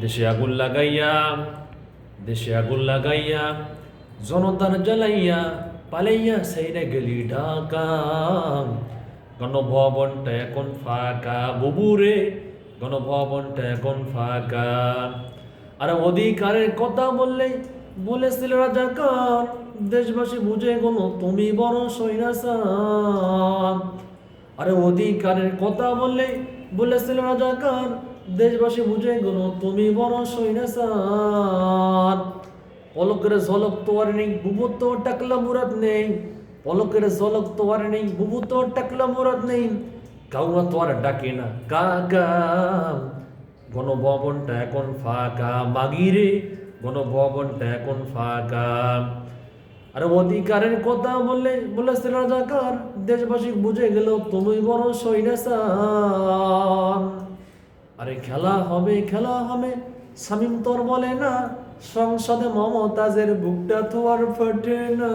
দেশে আগুন লাগাইয়া দেশে আগুন লাগাইয়া জনতার জ্বালাইয়া পালাইয়া সেইরে গেলি ঢাকা। গণভবনটা এখন ফাঁকা বুবুরে, গণভবনটা এখন ফাঁকা। আর অধিকারের কথা বললেই বলেছিল রাজাকার, দেশবাসী বুঝে গেল তুমি বড় সৈরাচার। আরে অধিকারের কথা বললেই বলেছিল রাজাকার, দেশবাসী বুঝে গেল তুমি বড় সৈরাচার। পলকের ঝলক তো আর নেই, বুবু তো টাকলা মুরাদ নেই। পলকের ঝলক তো আর নেই, বুবু তো টাকলা মুরাদ নেই। কাউয়া তো আর ডাকে না কাকা। গণভবনটা এখন ফাঁকা মাগিরে, গণভবনটা এখন ফাঁকা। আর অধিকারের কথা বলেছিল রাজাকার, দেশবাসী বুঝে গেল তুমি বড় সৈরাচার। আরে খেলা হবে খেলা হবে, শামীম তোর বলে না, সংসদে মমতাজের বুকটা তো আর ফোটে না।